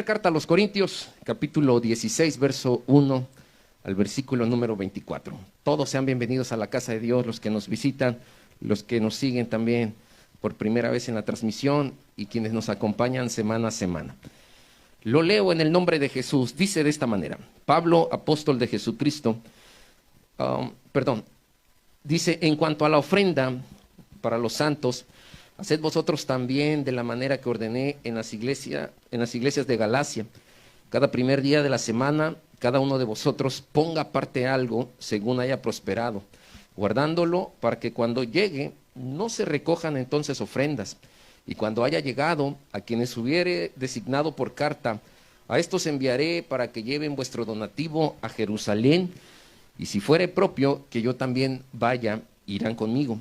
carta a los Corintios, capítulo 16, verso 1 al versículo número 24. Todos sean bienvenidos a la casa de Dios, los que nos visitan, los que nos siguen también por primera vez en la transmisión y quienes nos acompañan semana a semana. Lo leo en el nombre de Jesús. Dice de esta manera: Pablo, apóstol de Jesucristo, dice: en cuanto a la ofrenda para los santos, haced vosotros también de la manera que ordené en las iglesias de Galacia. Cada primer día de la semana, cada uno de vosotros ponga aparte algo según haya prosperado, guardándolo para que cuando llegue no se recojan entonces ofrendas. Y cuando haya llegado, a quienes hubiere designado por carta, a estos enviaré para que lleven vuestro donativo a Jerusalén. Y si fuere propio que yo también vaya, irán conmigo.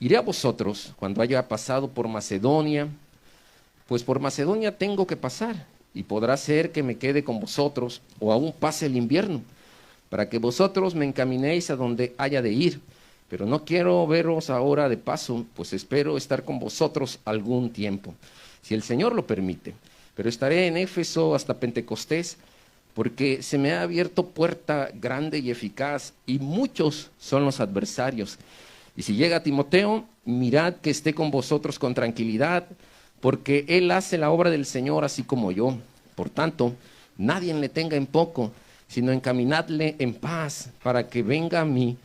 Iré a vosotros cuando haya pasado por Macedonia, pues por Macedonia tengo que pasar, y podrá ser que me quede con vosotros, o aún pase el invierno, para que vosotros me encaminéis a donde haya de ir. Pero no quiero veros ahora de paso, pues espero estar con vosotros algún tiempo, si el Señor lo permite. Pero estaré en Éfeso hasta Pentecostés, porque se me ha abierto puerta grande y eficaz, y muchos son los adversarios. Y si llega Timoteo, mirad que esté con vosotros con tranquilidad, porque él hace la obra del Señor así como yo. Por tanto, nadie le tenga en poco, sino encaminadle en paz, para que venga a mí,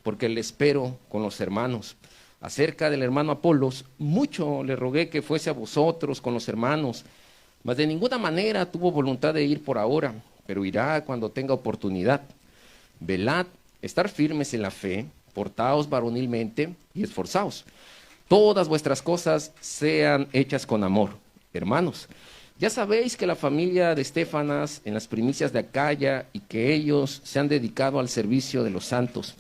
porque le espero con los hermanos. Acerca del hermano Apolos, mucho le rogué que fuese a vosotros con los hermanos, mas de ninguna manera tuvo voluntad de ir por ahora, pero irá cuando tenga oportunidad. Velad, estar firmes en la fe, portaos varonilmente y esforzaos. Todas vuestras cosas sean hechas con amor. Hermanos, ya sabéis que la familia de Estéfanas en las primicias de Acaya y que ellos se han dedicado al servicio de los santos.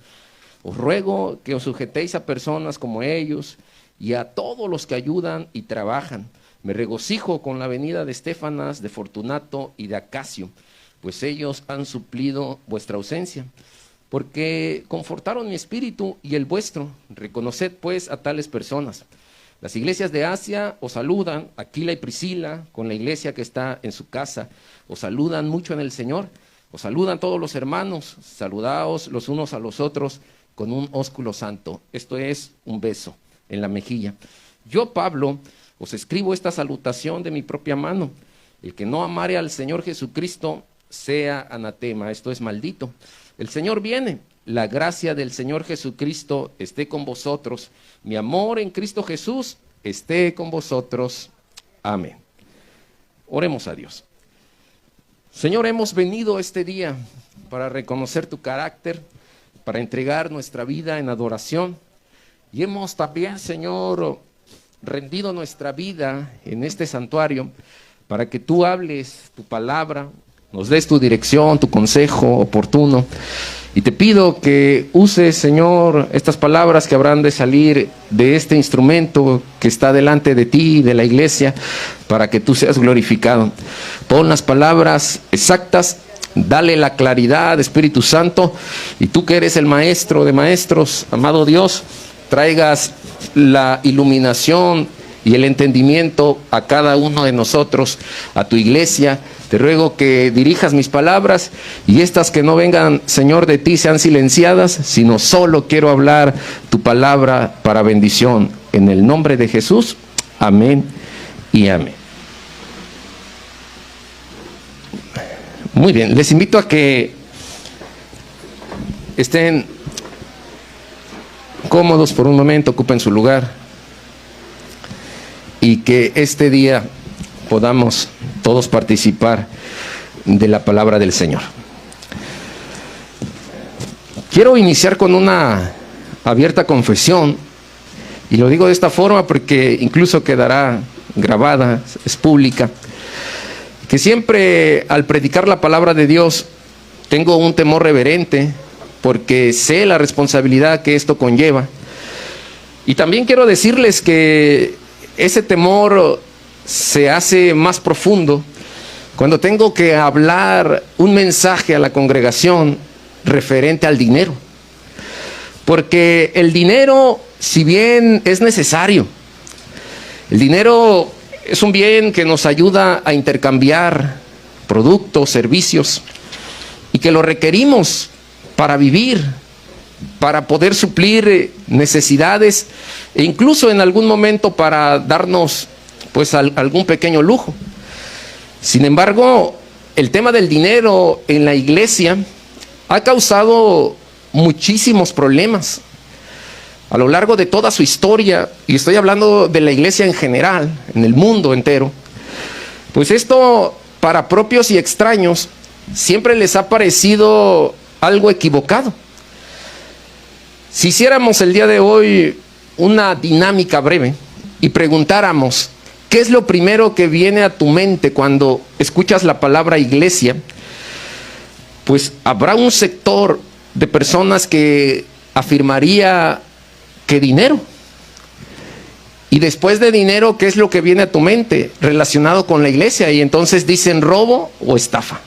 Os ruego que os sujetéis a personas como ellos y a todos los que ayudan y trabajan. Me regocijo con la venida de Estéfanas, de Fortunato y de Acacio, pues ellos han suplido vuestra ausencia, porque confortaron mi espíritu y el vuestro. Reconoced pues a tales personas. Las iglesias de Asia os saludan, Aquila y Priscila, con la iglesia que está en su casa. Os saludan mucho en el Señor. Os saludan todos los hermanos. Saludaos los unos a los otros con un ósculo santo. Esto es un beso en la mejilla. Yo, Pablo, os escribo esta salutación de mi propia mano. El que no amare al Señor Jesucristo sea anatema. Esto es maldito. El Señor viene. La gracia del Señor Jesucristo esté con vosotros. Mi amor en Cristo Jesús esté con vosotros. Amén. Oremos a Dios. Señor, hemos venido este día para reconocer tu carácter, para entregar nuestra vida en adoración. Y hemos también, Señor, rendido nuestra vida en este santuario para que tú hables tu palabra, nos des tu dirección, tu consejo oportuno. Y te pido que uses, Señor, estas palabras que habrán de salir de este instrumento que está delante de ti, de la iglesia, para que tú seas glorificado. Pon las palabras exactas, dale la claridad, Espíritu Santo, y tú que eres el maestro de maestros, amado Dios, traigas la iluminación y el entendimiento a cada uno de nosotros, a tu iglesia. Te ruego que dirijas mis palabras y estas que no vengan, Señor, de ti sean silenciadas, sino solo quiero hablar tu palabra para bendición. En el nombre de Jesús, amén y amén. Muy bien, les invito a que estén cómodos por un momento, ocupen su lugar y que este día podamos todos participar de la palabra del Señor. Quiero iniciar con una abierta confesión, y lo digo de esta forma porque incluso quedará grabada, es pública, que siempre al predicar la palabra de Dios tengo un temor reverente, porque sé la responsabilidad que esto conlleva. Y también quiero decirles que ese temor se hace más profundo cuando tengo que hablar un mensaje a la congregación referente al dinero. Porque el dinero, si bien es necesario, el dinero es un bien que nos ayuda a intercambiar productos, servicios, y que lo requerimos para vivir, para poder suplir necesidades e incluso en algún momento para darnos pues algún pequeño lujo. Sin embargo, el tema del dinero en la iglesia ha causado muchísimos problemas a lo largo de toda su historia, y estoy hablando de la iglesia en general, en el mundo entero. Pues esto, para propios y extraños, siempre les ha parecido algo equivocado. Si hiciéramos el día de hoy una dinámica breve y preguntáramos qué es lo primero que viene a tu mente cuando escuchas la palabra iglesia, pues habrá un sector de personas que afirmaría que dinero. Y después de dinero, ¿qué es lo que viene a tu mente relacionado con la iglesia? Y entonces dicen robo o estafa.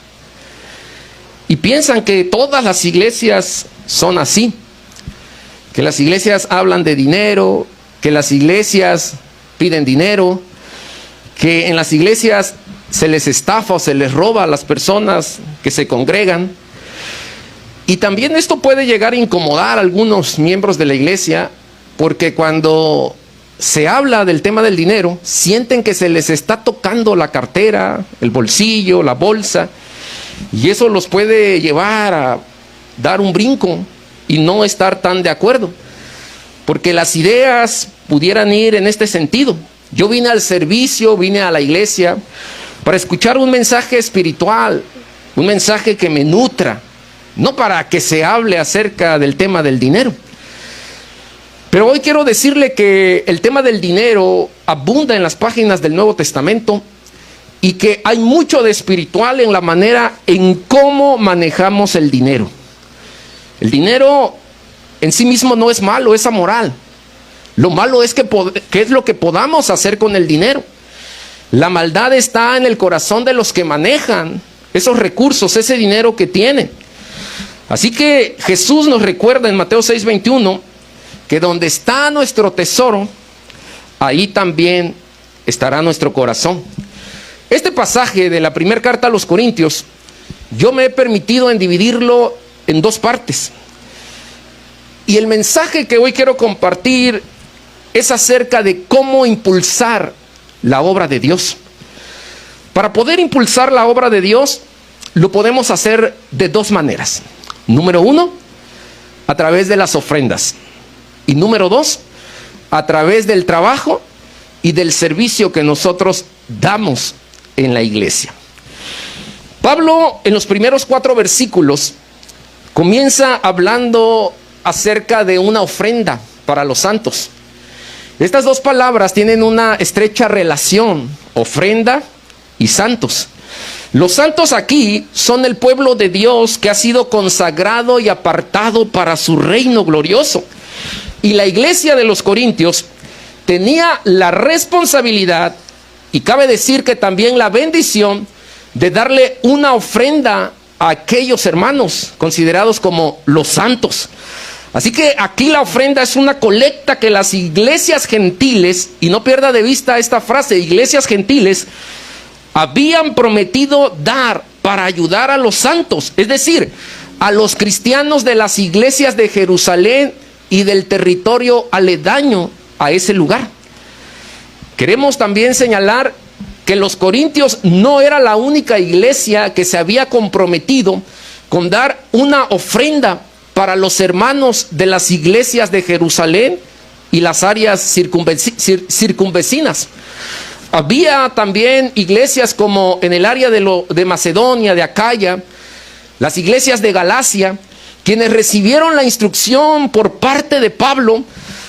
Y piensan que todas las iglesias son así, que las iglesias hablan de dinero, que las iglesias piden dinero, que en las iglesias se les estafa o se les roba a las personas que se congregan. Y también esto puede llegar a incomodar a algunos miembros de la iglesia, porque cuando se habla del tema del dinero, sienten que se les está tocando la cartera, el bolsillo, la bolsa, y eso los puede llevar a dar un brinco y no estar tan de acuerdo, porque las ideas pudieran ir en este sentido. Yo vine al servicio, vine a la iglesia para escuchar un mensaje espiritual, un mensaje que me nutra, no para que se hable acerca del tema del dinero. Pero hoy quiero decirle que el tema del dinero abunda en las páginas del Nuevo Testamento y que hay mucho de espiritual en la manera en cómo manejamos el dinero. El dinero en sí mismo no es malo, es amoral. Lo malo es qué es lo que podamos hacer con el dinero. La maldad está en el corazón de los que manejan esos recursos, ese dinero que tienen. Así que Jesús nos recuerda en Mateo 6:21 que donde está nuestro tesoro, ahí también estará nuestro corazón. Este pasaje de la primera carta a los Corintios, yo me he permitido en dividirlo en dos partes. Y el mensaje que hoy quiero compartir es acerca de cómo impulsar la obra de Dios. Para poder impulsar la obra de Dios, lo podemos hacer de dos maneras. Número uno, a través de las ofrendas. Y número dos, a través del trabajo y del servicio que nosotros damos en la iglesia. Pablo, en los primeros 4 versículos, comienza hablando acerca de una ofrenda para los santos. Estas dos palabras tienen una estrecha relación, ofrenda y santos. Los santos aquí son el pueblo de Dios que ha sido consagrado y apartado para su reino glorioso. Y la iglesia de los Corintios tenía la responsabilidad, y cabe decir que también la bendición, de darle una ofrenda a aquellos hermanos considerados como los santos. Así que aquí la ofrenda es una colecta que las iglesias gentiles, y no pierda de vista esta frase, iglesias gentiles, habían prometido dar para ayudar a los santos, es decir, a los cristianos de las iglesias de Jerusalén y del territorio aledaño a ese lugar. Queremos también señalar que los corintios no era la única iglesia que se había comprometido con dar una ofrenda para los hermanos de las iglesias de Jerusalén y las áreas circunvecinas. Había también iglesias como en el área de Macedonia, de Acaya, las iglesias de Galacia, quienes recibieron la instrucción por parte de Pablo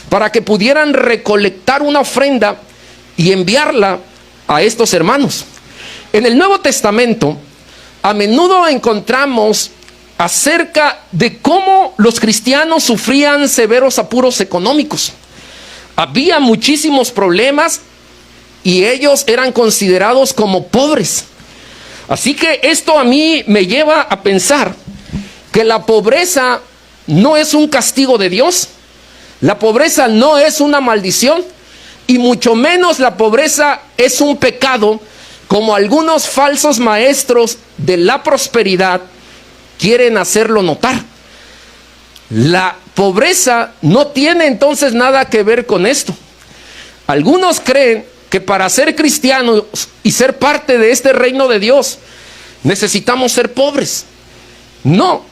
para que pudieran recolectar una ofrenda y enviarla a estos hermanos. En el Nuevo Testamento, a menudo encontramos acerca de cómo los cristianos sufrían severos apuros económicos. Había muchísimos problemas y ellos eran considerados como pobres. Así que esto a mí me lleva a pensar que la pobreza no es un castigo de Dios, la pobreza no es una maldición, y mucho menos la pobreza es un pecado, como algunos falsos maestros de la prosperidad quieren hacerlo notar. La pobreza no tiene entonces nada que ver con esto. Algunos creen que para ser cristianos y ser parte de este reino de Dios necesitamos ser pobres. No,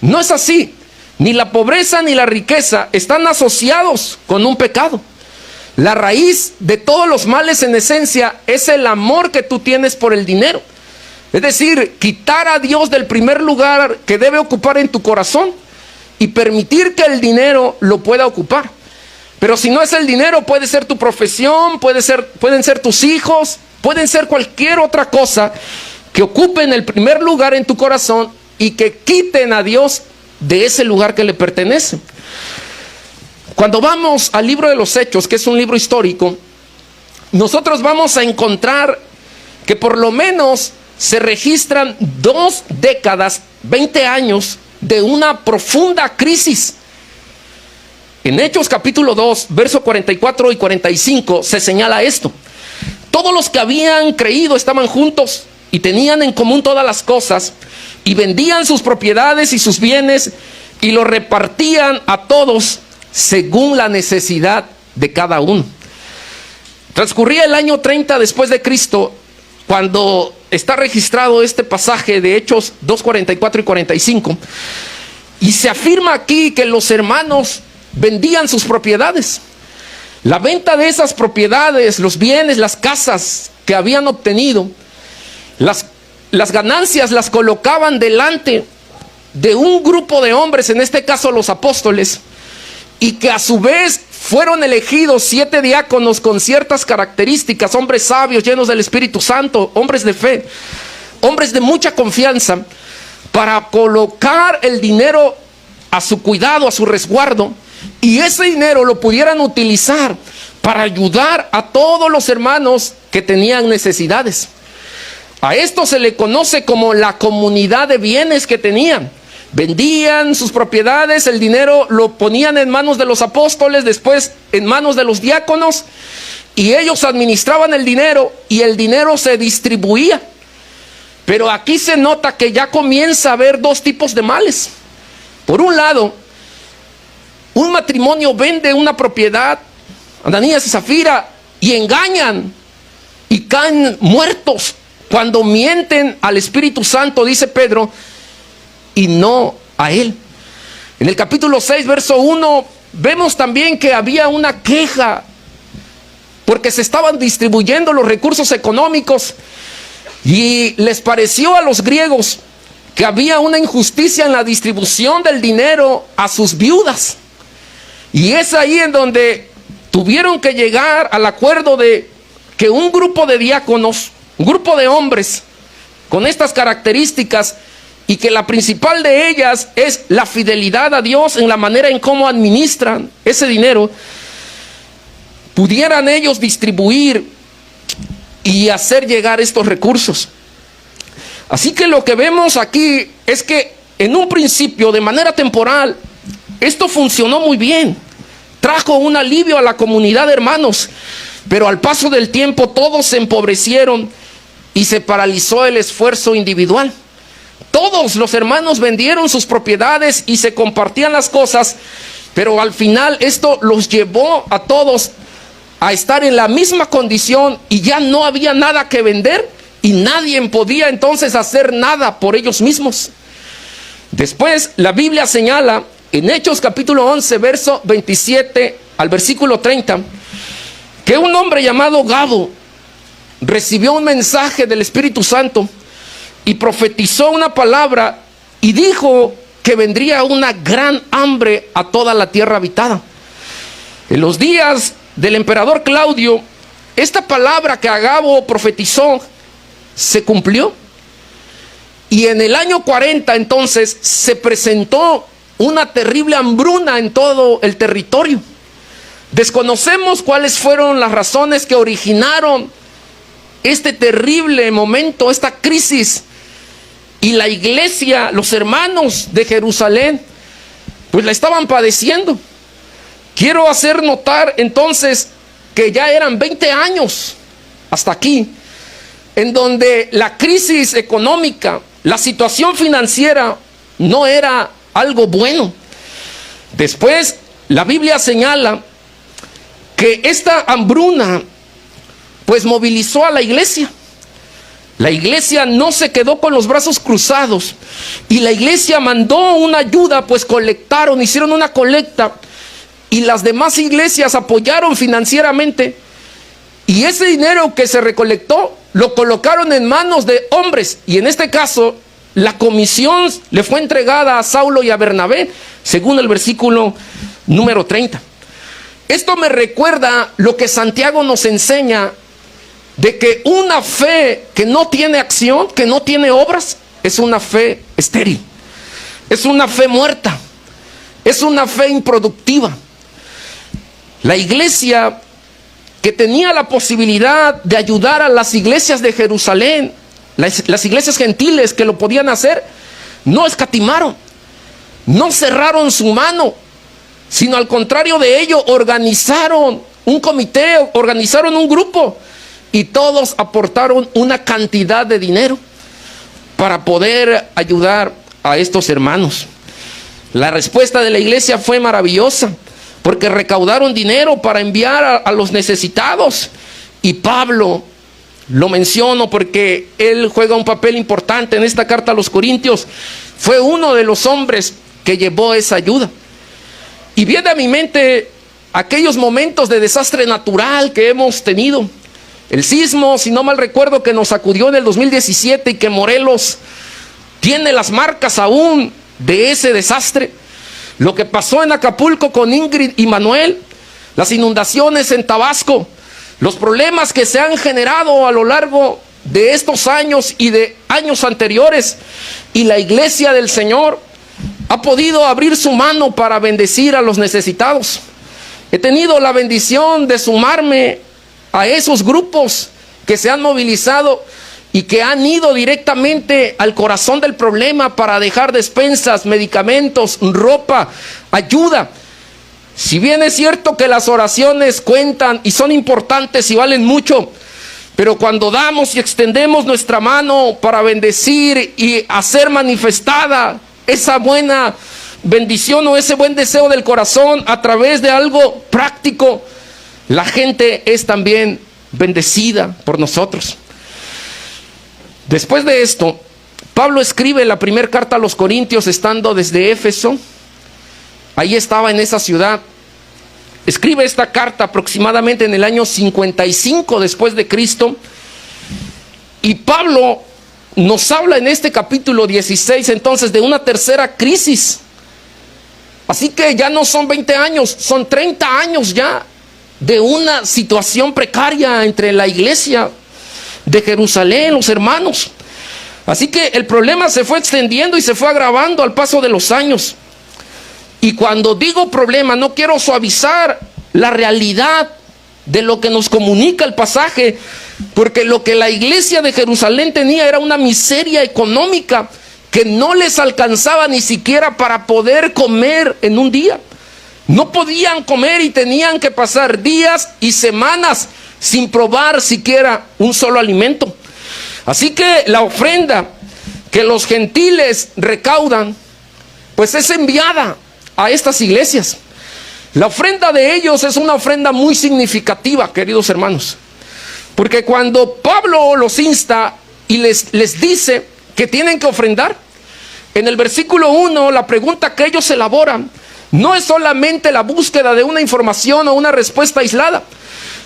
no es así. Ni la pobreza ni la riqueza están asociados con un pecado. La raíz de todos los males en esencia es el amor que tú tienes por el dinero. Es decir, quitar a Dios del primer lugar que debe ocupar en tu corazón y permitir que el dinero lo pueda ocupar. Pero si no es el dinero, puede ser tu profesión, pueden ser tus hijos, pueden ser cualquier otra cosa que ocupen el primer lugar en tu corazón y que quiten a Dios de ese lugar que le pertenece. Cuando vamos al libro de los Hechos, que es un libro histórico, nosotros vamos a encontrar que por lo menos se registran 2 décadas, 20 años de una profunda crisis. En Hechos capítulo 2, versos 44 y 45 se señala esto. Todos los que habían creído estaban juntos y tenían en común todas las cosas, y vendían sus propiedades y sus bienes y los repartían a todos según la necesidad de cada uno. Transcurría el año 30 después de Cristo, cuando está registrado este pasaje de Hechos 2, 44 y 45, y se afirma aquí que los hermanos vendían sus propiedades. La venta de esas propiedades, los bienes, las casas que habían obtenido, las ganancias las colocaban delante de un grupo de hombres, en este caso los apóstoles, y que a su vez fueron elegidos 7 diáconos con ciertas características, hombres sabios, llenos del Espíritu Santo, hombres de fe, hombres de mucha confianza, para colocar el dinero a su cuidado, a su resguardo, y ese dinero lo pudieran utilizar para ayudar a todos los hermanos que tenían necesidades. A esto se le conoce como la comunidad de bienes que tenían. Vendían sus propiedades, el dinero lo ponían en manos de los apóstoles, después en manos de los diáconos, y ellos administraban el dinero y el dinero se distribuía. Pero aquí se nota que ya comienza a haber 2 tipos de males. Por un lado, un matrimonio vende una propiedad, Ananías y Zafira, y engañan y caen muertos cuando mienten al Espíritu Santo, dice Pedro, y no a él. En el capítulo 6, verso 1, vemos también que había una queja porque se estaban distribuyendo los recursos económicos y les pareció a los griegos que había una injusticia en la distribución del dinero a sus viudas. Y es ahí en donde tuvieron que llegar al acuerdo de que un grupo de diáconos, un grupo de hombres con estas características, y que la principal de ellas es la fidelidad a Dios en la manera en cómo administran ese dinero, pudieran ellos distribuir y hacer llegar estos recursos. Así que lo que vemos aquí es que en un principio, de manera temporal, esto funcionó muy bien, trajo un alivio a la comunidad de hermanos, pero al paso del tiempo todos se empobrecieron y se paralizó el esfuerzo individual. Todos los hermanos vendieron sus propiedades y se compartían las cosas, pero al final esto los llevó a todos a estar en la misma condición y ya no había nada que vender y nadie podía entonces hacer nada por ellos mismos. Después la Biblia señala en Hechos capítulo 11, verso 27 al versículo 30, que un hombre llamado Gabo recibió un mensaje del Espíritu Santo y profetizó una palabra y dijo que vendría una gran hambre a toda la tierra habitada. En los días del emperador Claudio, esta palabra que Agabo profetizó se cumplió. Y en el año 40 entonces se presentó una terrible hambruna en todo el territorio. Desconocemos cuáles fueron las razones que originaron este terrible momento, esta crisis. Y la iglesia, los hermanos de Jerusalén, pues la estaban padeciendo. Quiero hacer notar entonces que ya eran 20 años hasta aquí, en donde la crisis económica, la situación financiera no era algo bueno. Después, la Biblia señala que esta hambruna pues movilizó a la iglesia. La iglesia no se quedó con los brazos cruzados y la iglesia mandó una ayuda, pues colectaron, hicieron una colecta y las demás iglesias apoyaron financieramente, y ese dinero que se recolectó lo colocaron en manos de hombres, y en este caso la comisión le fue entregada a Saulo y a Bernabé, según el versículo número 30. Esto me recuerda lo que Santiago nos enseña, de que una fe que no tiene acción, que no tiene obras, es una fe estéril, es una fe muerta, es una fe improductiva. La iglesia que tenía la posibilidad de ayudar a las iglesias de Jerusalén, las iglesias gentiles que lo podían hacer, no escatimaron, no cerraron su mano, sino al contrario de ello, organizaron un comité, organizaron un grupo, y todos aportaron una cantidad de dinero para poder ayudar a estos hermanos. La respuesta de la iglesia fue maravillosa, porque recaudaron dinero para enviar a los necesitados. Y Pablo, lo menciono porque él juega un papel importante en esta carta a los Corintios, fue uno de los hombres que llevó esa ayuda. Y viene a mi mente aquellos momentos de desastre natural que hemos tenido. El sismo, si no mal recuerdo, que nos sacudió en el 2017 y que Morelos tiene las marcas aún de ese desastre. Lo que pasó en Acapulco con Ingrid y Manuel, las inundaciones en Tabasco, los problemas que se han generado a lo largo de estos años y de años anteriores. Y la iglesia del Señor ha podido abrir su mano para bendecir a los necesitados. He tenido la bendición de sumarme a esos grupos que se han movilizado y que han ido directamente al corazón del problema para dejar despensas, medicamentos, ropa, ayuda. Si bien es cierto que las oraciones cuentan y son importantes y valen mucho, pero cuando damos y extendemos nuestra mano para bendecir y hacer manifestada esa buena bendición o ese buen deseo del corazón a través de algo práctico, la gente es también bendecida por nosotros. Después de esto, Pablo escribe la primera carta a los Corintios estando desde Éfeso. Ahí estaba en esa ciudad. Escribe esta carta aproximadamente en el año 55 después de Cristo. Y Pablo nos habla en este capítulo 16 entonces de una tercera crisis. Así que ya no son 20 años, son 30 años ya de una situación precaria entre la iglesia de Jerusalén, los hermanos. Así que el problema se fue extendiendo y se fue agravando al paso de los años. Y cuando digo problema, no quiero suavizar la realidad de lo que nos comunica el pasaje, porque lo que la iglesia de Jerusalén tenía era una miseria económica que no les alcanzaba ni siquiera para poder comer en un día. No podían comer y tenían que pasar días y semanas sin probar siquiera un solo alimento. Así que la ofrenda que los gentiles recaudan, pues es enviada a estas iglesias. La ofrenda de ellos es una ofrenda muy significativa, queridos hermanos, porque cuando Pablo los insta y les dice que tienen que ofrendar, en el versículo 1, la pregunta que ellos elaboran no es solamente la búsqueda de una información o una respuesta aislada.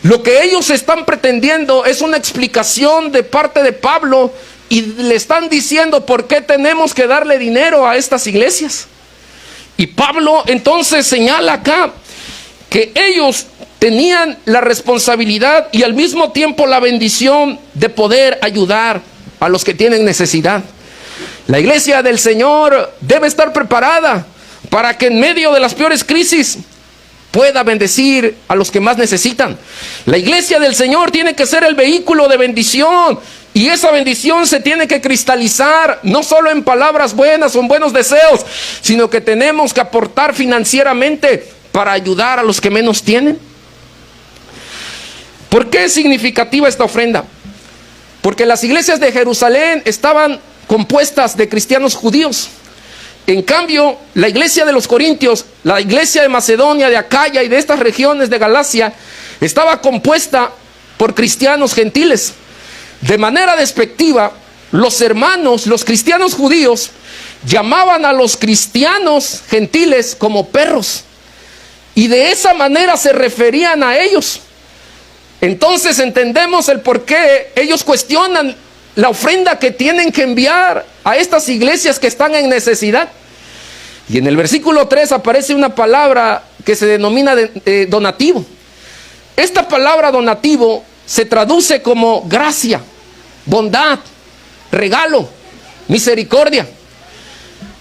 Lo que ellos están pretendiendo es una explicación de parte de Pablo y le están diciendo por qué tenemos que darle dinero a estas iglesias. Y Pablo entonces señala acá que ellos tenían la responsabilidad y al mismo tiempo la bendición de poder ayudar a los que tienen necesidad. La iglesia del Señor debe estar preparada para que en medio de las peores crisis pueda bendecir a los que más necesitan. La iglesia del Señor tiene que ser el vehículo de bendición, y esa bendición se tiene que cristalizar no solo en palabras buenas o en buenos deseos, sino que tenemos que aportar financieramente para ayudar a los que menos tienen. ¿Por qué es significativa esta ofrenda? Porque las iglesias de Jerusalén estaban compuestas de cristianos judíos. En cambio, la iglesia de los Corintios, la iglesia de Macedonia, de Acaya y de estas regiones de Galacia, estaba compuesta por cristianos gentiles. De manera despectiva, los hermanos, los cristianos judíos, llamaban a los cristianos gentiles como perros. Y de esa manera se referían a ellos. Entonces entendemos el por qué ellos cuestionan la ofrenda que tienen que enviar a estas iglesias que están en necesidad. Y en el versículo 3 aparece una palabra que se denomina donativo. Esta palabra donativo se traduce como gracia, bondad, regalo, misericordia.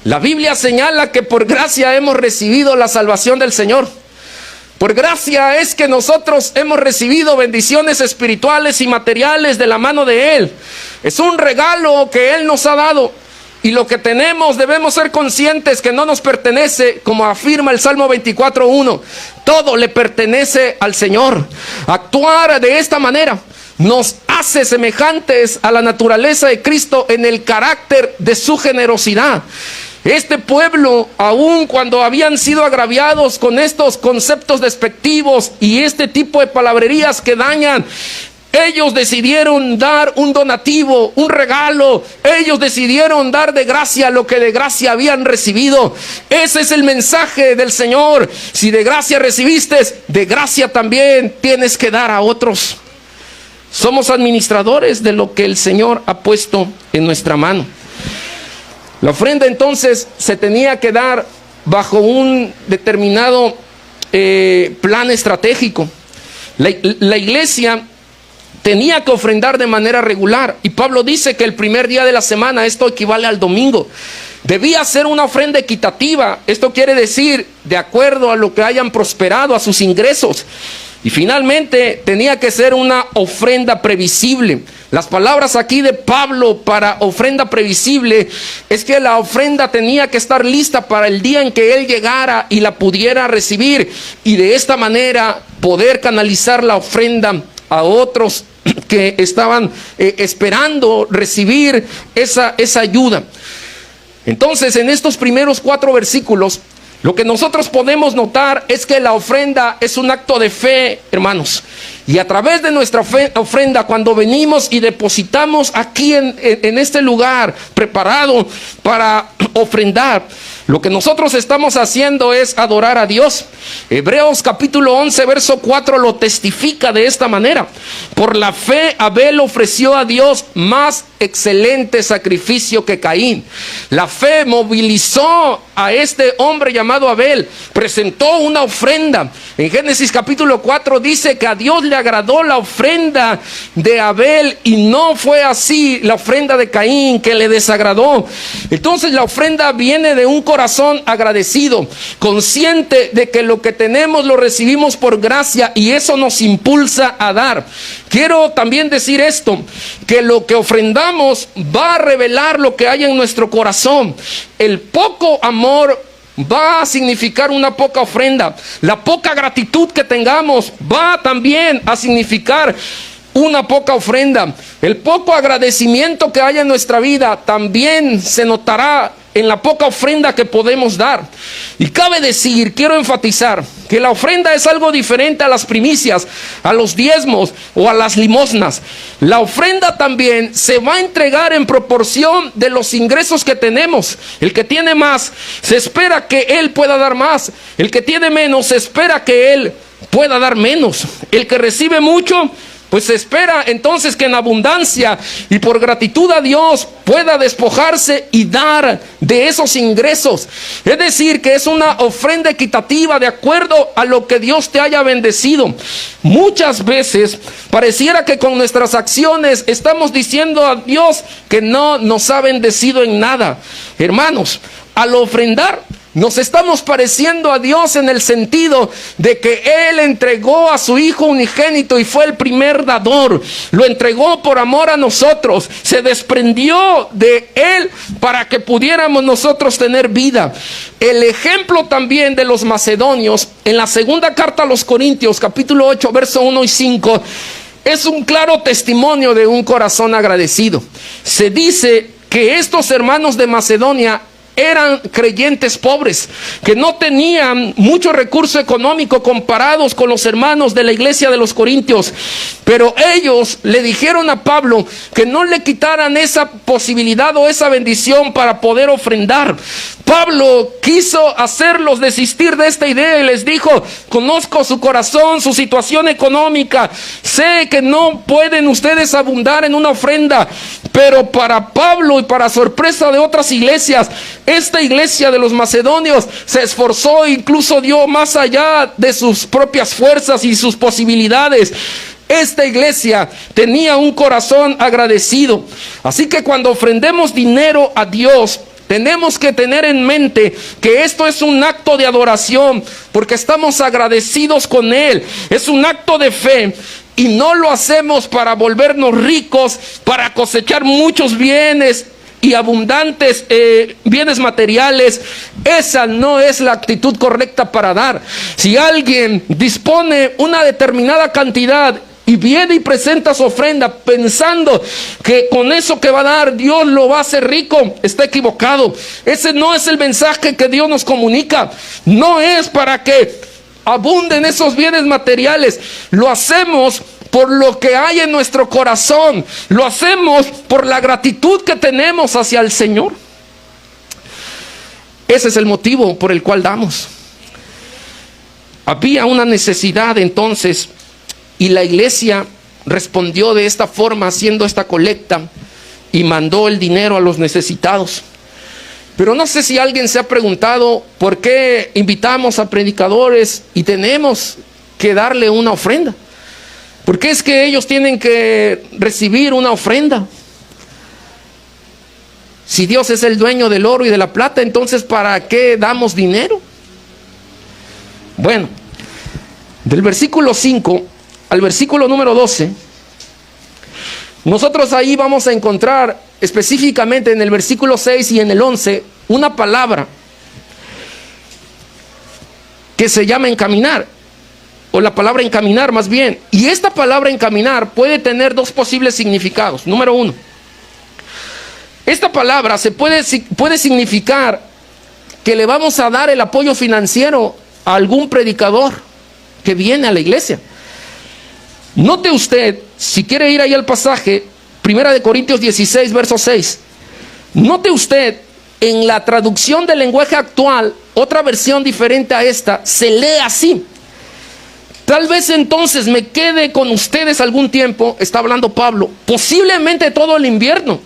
La Biblia señala que por gracia hemos recibido la salvación del Señor. Por gracia es que nosotros hemos recibido bendiciones espirituales y materiales de la mano de Él. Es un regalo que Él nos ha dado. Y lo que tenemos debemos ser conscientes que no nos pertenece, como afirma el Salmo 24:1. Todo le pertenece al Señor. Actuar de esta manera nos hace semejantes a la naturaleza de Cristo en el carácter de su generosidad. Este pueblo, aun cuando habían sido agraviados con estos conceptos despectivos y este tipo de palabrerías que dañan, ellos decidieron dar un donativo, un regalo. Ellos decidieron dar de gracia lo que de gracia habían recibido. Ese es el mensaje del Señor. Si de gracia recibiste, de gracia también tienes que dar a otros. Somos administradores de lo que el Señor ha puesto en nuestra mano. La ofrenda entonces se tenía que dar bajo un determinado plan estratégico. La iglesia tenía que ofrendar de manera regular. Y Pablo dice que el primer día de la semana, esto equivale al domingo, debía ser una ofrenda equitativa. Esto quiere decir de acuerdo a lo que hayan prosperado, a sus ingresos. Y finalmente tenía que ser una ofrenda previsible. Las palabras aquí de Pablo para ofrenda previsible es que la ofrenda tenía que estar lista para el día en que él llegara y la pudiera recibir, y de esta manera poder canalizar la ofrenda a otros que estaban esperando recibir esa ayuda. Entonces, en estos primeros 4 versículos, lo que nosotros podemos notar es que la ofrenda es un acto de fe, hermanos. Y a través de nuestra ofrenda, cuando venimos y depositamos aquí en este lugar preparado para ofrendar, lo que nosotros estamos haciendo es adorar a Dios. Hebreos capítulo 11, verso 4 lo testifica de esta manera. Por la fe Abel ofreció a Dios más excelente sacrificio que Caín. La fe movilizó a este hombre llamado Abel. Presentó una ofrenda. En Génesis capítulo 4 dice que a Dios le agradó la ofrenda de Abel y no fue así la ofrenda de Caín, que le desagradó. Entonces la ofrenda viene de un corazón agradecido, consciente de que lo que tenemos lo recibimos por gracia, y eso nos impulsa a dar. Quiero también decir esto, que lo que ofrendamos va a revelar lo que hay en nuestro corazón. El poco amor va a significar una poca ofrenda. La poca gratitud que tengamos va también a significar una poca ofrenda. El poco agradecimiento que haya en nuestra vida también se notará en la poca ofrenda que podemos dar. Y cabe decir, quiero enfatizar, que la ofrenda es algo diferente a las primicias, a los diezmos o a las limosnas. La ofrenda también se va a entregar en proporción de los ingresos que tenemos. El que tiene más, se espera que él pueda dar más. El que tiene menos, se espera que él pueda dar menos. El que recibe mucho, pues se espera entonces que en abundancia y por gratitud a Dios pueda despojarse y dar de esos ingresos. Es decir, que es una ofrenda equitativa de acuerdo a lo que Dios te haya bendecido. Muchas veces pareciera que con nuestras acciones estamos diciendo a Dios que no nos ha bendecido en nada. Hermanos, al ofrendar, nos estamos pareciendo a Dios en el sentido de que Él entregó a su Hijo unigénito y fue el primer dador. Lo entregó por amor a nosotros. Se desprendió de Él para que pudiéramos nosotros tener vida. El ejemplo también de los macedonios, en la segunda carta a los Corintios, capítulo 8, verso 1 y 5, es un claro testimonio de un corazón agradecido. Se dice que estos hermanos de Macedonia eran creyentes pobres, que no tenían mucho recurso económico comparados con los hermanos de la iglesia de los Corintios, pero ellos le dijeron a Pablo que no le quitaran esa posibilidad o esa bendición para poder ofrendar. Pablo quiso hacerlos desistir de esta idea y les dijo: conozco su corazón, su situación económica, sé que no pueden ustedes abundar en una ofrenda, pero para Pablo y para sorpresa de otras iglesias, esta iglesia de los macedonios se esforzó e incluso dio más allá de sus propias fuerzas y sus posibilidades. Esta iglesia tenía un corazón agradecido. Así que cuando ofrendemos dinero a Dios, tenemos que tener en mente que esto es un acto de adoración, porque estamos agradecidos con Él. Es un acto de fe. Y no lo hacemos para volvernos ricos, para cosechar muchos bienes y abundantes bienes materiales. Esa no es la actitud correcta para dar. Si alguien dispone una determinada cantidad y viene y presenta su ofrenda pensando que con eso que va a dar Dios lo va a hacer rico, está equivocado. Ese no es el mensaje que Dios nos comunica. No es para que abunden esos bienes materiales. Lo hacemos por lo que hay en nuestro corazón. Lo hacemos por la gratitud que tenemos hacia el Señor. Ese es el motivo por el cual damos. Había una necesidad entonces, y la iglesia respondió de esta forma, haciendo esta colecta, y mandó el dinero a los necesitados. Pero no sé si alguien se ha preguntado por qué invitamos a predicadores y tenemos que darle una ofrenda. ¿Por qué es que ellos tienen que recibir una ofrenda? Si Dios es el dueño del oro y de la plata, entonces ¿para qué damos dinero? Bueno, del versículo 5 al versículo número 12, nosotros ahí vamos a encontrar específicamente en el versículo 6 y en el 11 una palabra que se llama encaminar, o la palabra encaminar más bien. Y esta palabra encaminar puede tener dos posibles significados. Número uno, esta palabra puede significar que le vamos a dar el apoyo financiero a algún predicador que viene a la iglesia. Note usted, si quiere ir ahí al pasaje, 1 Corintios 16, verso 6. Note usted, en la traducción del lenguaje actual, otra versión diferente a esta, se lee así: tal vez entonces me quede con ustedes algún tiempo, está hablando Pablo, posiblemente todo el invierno.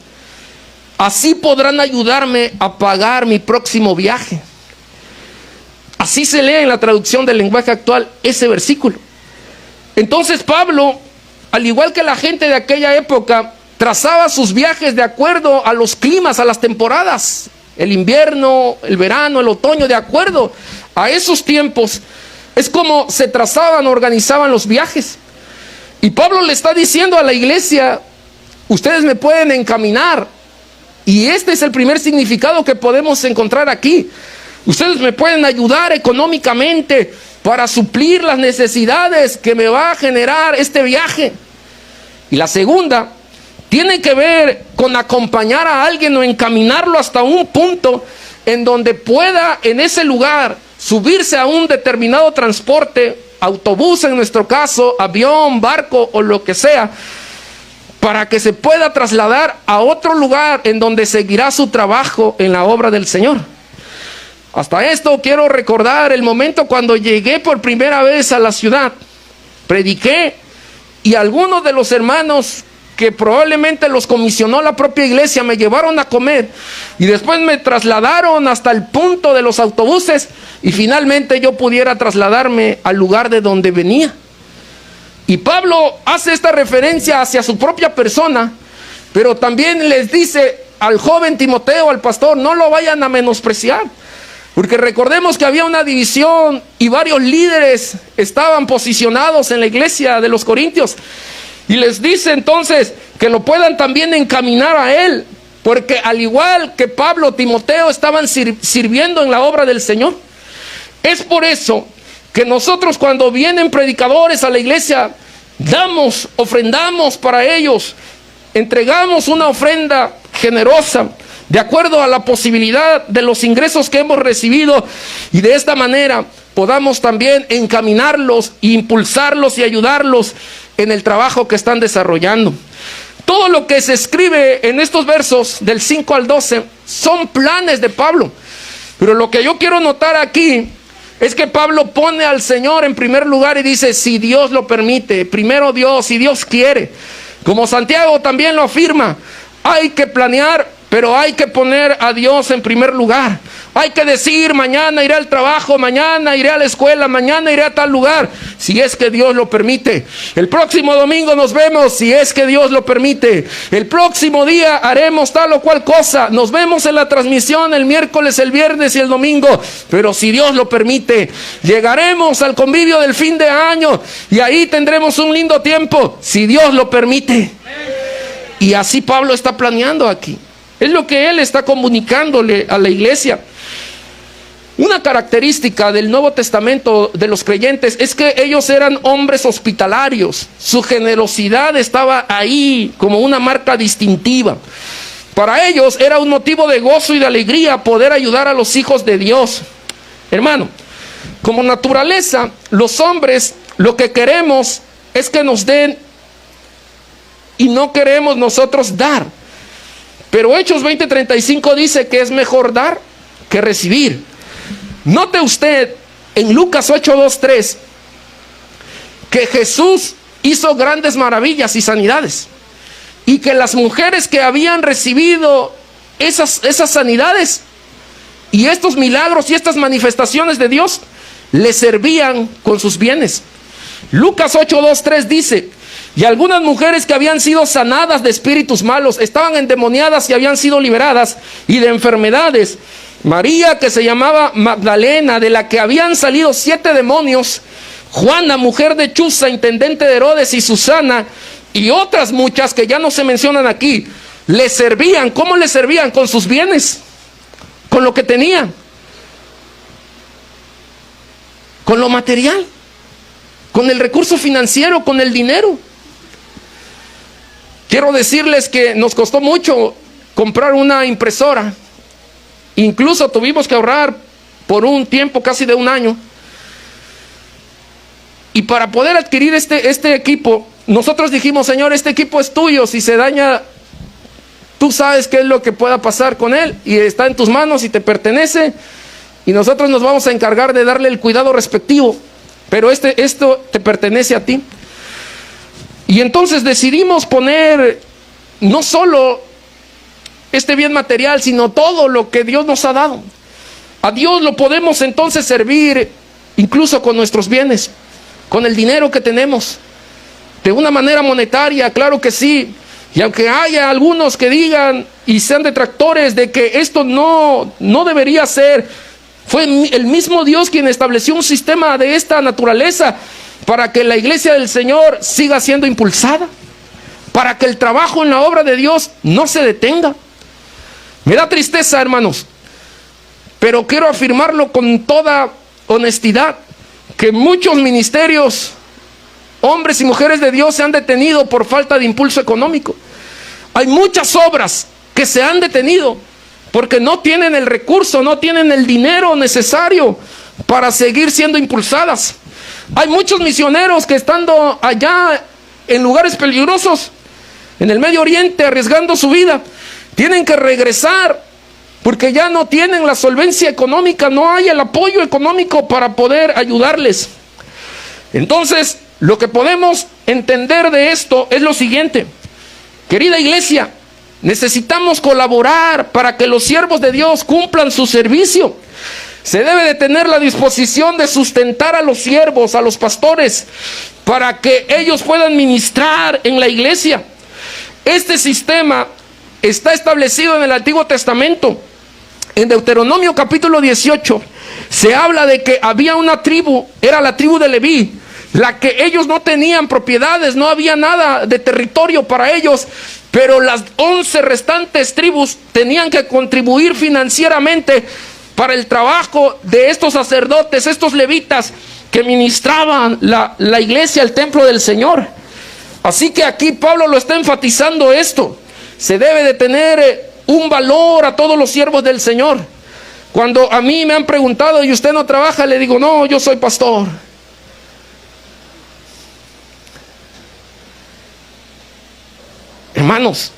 Así podrán ayudarme a pagar mi próximo viaje. Así se lee en la traducción del lenguaje actual ese versículo. Entonces Pablo, al igual que la gente de aquella época, trazaba sus viajes de acuerdo a los climas, a las temporadas, el invierno, el verano, el otoño, de acuerdo a esos tiempos. Es como se trazaban, organizaban los viajes. Y Pablo le está diciendo a la iglesia: ustedes me pueden encaminar. Y este es el primer significado que podemos encontrar aquí. Ustedes me pueden ayudar económicamente para suplir las necesidades que me va a generar este viaje. Y la segunda tiene que ver con acompañar a alguien o encaminarlo hasta un punto en donde pueda en ese lugar subirse a un determinado transporte, autobús en nuestro caso, avión, barco o lo que sea, para que se pueda trasladar a otro lugar en donde seguirá su trabajo en la obra del Señor. Hasta esto quiero recordar el momento cuando llegué por primera vez a la ciudad. Prediqué y algunos de los hermanos que probablemente los comisionó la propia iglesia me llevaron a comer y después me trasladaron hasta el punto de los autobuses y finalmente yo pudiera trasladarme al lugar de donde venía. Y Pablo hace esta referencia hacia su propia persona, pero también les dice al joven Timoteo, al pastor: no lo vayan a menospreciar. Porque recordemos que había una división y varios líderes estaban posicionados en la iglesia de los Corintios. Y les dice entonces que lo puedan también encaminar a él. Porque al igual que Pablo, Timoteo estaban sirviendo en la obra del Señor. Es por eso que nosotros, cuando vienen predicadores a la iglesia, damos, ofrendamos para ellos, entregamos una ofrenda generosa, de acuerdo a la posibilidad de los ingresos que hemos recibido, y de esta manera podamos también encaminarlos, impulsarlos y ayudarlos en el trabajo que están desarrollando. Todo lo que se escribe en estos versos del 5 al 12 son planes de Pablo. Pero lo que yo quiero notar aquí es que Pablo pone al Señor en primer lugar y dice, si Dios lo permite, primero Dios, si Dios quiere. Como Santiago también lo afirma, hay que planear, pero hay que poner a Dios en primer lugar. Hay que decir, mañana iré al trabajo, mañana iré a la escuela, mañana iré a tal lugar, si es que Dios lo permite. El próximo domingo nos vemos, si es que Dios lo permite. El próximo día haremos tal o cual cosa. Nos vemos en la transmisión el miércoles, el viernes y el domingo, pero si Dios lo permite. Llegaremos al convivio del fin de año y ahí tendremos un lindo tiempo, si Dios lo permite. Y así Pablo está planeando aquí. Es lo que él está comunicándole a la iglesia. Una característica del Nuevo Testamento de los creyentes es que ellos eran hombres hospitalarios. Su generosidad estaba ahí como una marca distintiva. Para ellos era un motivo de gozo y de alegría poder ayudar a los hijos de Dios. Hermano, como naturaleza, los hombres lo que queremos es que nos den y no queremos nosotros dar. Pero Hechos 20:35 dice que es mejor dar que recibir. Note usted en Lucas 8:2-3 que Jesús hizo grandes maravillas y sanidades, y que las mujeres que habían recibido esas sanidades y estos milagros y estas manifestaciones de Dios le servían con sus bienes. Lucas 8:2-3 dice: y algunas mujeres que habían sido sanadas de espíritus malos, estaban endemoniadas y habían sido liberadas, y de enfermedades, María, que se llamaba Magdalena, de la que habían salido 7 demonios, Juana, mujer de Chuza, intendente de Herodes, y Susana, y otras muchas que ya no se mencionan aquí, le servían. ¿Cómo le servían? Con sus bienes, con lo que tenían, con lo material, con el recurso financiero, con el dinero. Quiero decirles que nos costó mucho comprar una impresora. Incluso tuvimos que ahorrar por un tiempo casi de un año. Y para poder adquirir este equipo, nosotros dijimos: Señor, este equipo es tuyo. Si se daña, tú sabes qué es lo que pueda pasar con él, y está en tus manos y te pertenece, y nosotros nos vamos a encargar de darle el cuidado respectivo, pero esto te pertenece a ti. Y entonces decidimos poner no solo este bien material, sino todo lo que Dios nos ha dado. A Dios lo podemos entonces servir incluso con nuestros bienes, con el dinero que tenemos, de una manera monetaria, claro que sí. Y aunque haya algunos que digan y sean detractores de que esto no debería ser, fue el mismo Dios quien estableció un sistema de esta naturaleza para que la iglesia del Señor siga siendo impulsada, para que el trabajo en la obra de Dios no se detenga. Me da tristeza, hermanos, pero quiero afirmarlo con toda honestidad, que muchos ministerios, hombres y mujeres de Dios, se han detenido por falta de impulso económico. Hay muchas obras que se han detenido porque no tienen el recurso, no tienen el dinero necesario para seguir siendo impulsadas. Hay muchos misioneros que, estando allá en lugares peligrosos, en el Medio Oriente, arriesgando su vida, tienen que regresar porque ya no tienen la solvencia económica, no hay el apoyo económico para poder ayudarles. Entonces, lo que podemos entender de esto es lo siguiente: querida iglesia, necesitamos colaborar para que los siervos de Dios cumplan su servicio. Se debe de tener la disposición de sustentar a los siervos, a los pastores, para que ellos puedan ministrar en la iglesia. Este sistema está establecido en el Antiguo Testamento. En Deuteronomio capítulo 18 se habla de que había una tribu, era la tribu de Leví, la que ellos no tenían propiedades, no había nada de territorio para ellos, pero las 11 restantes tribus tenían que contribuir financieramente para el trabajo de estos sacerdotes, estos levitas que ministraban la iglesia, el templo del Señor. Así que aquí Pablo lo está enfatizando esto. Se debe de tener un valor a todos los siervos del Señor. Cuando a mí me han preguntado, ¿y usted no trabaja? Le digo, no, yo soy pastor. Hermanos,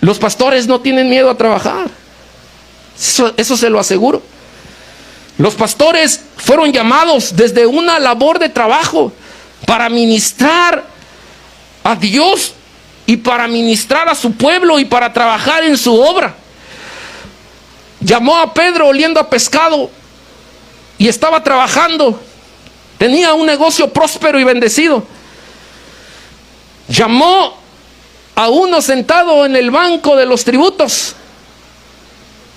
los pastores no tienen miedo a trabajar. Eso se lo aseguro. Los pastores fueron llamados desde una labor de trabajo para ministrar a Dios y para ministrar a su pueblo y para trabajar en su obra. Llamó a Pedro oliendo a pescado y estaba trabajando. Tenía un negocio próspero y bendecido. Llamó a uno sentado en el banco de los tributos.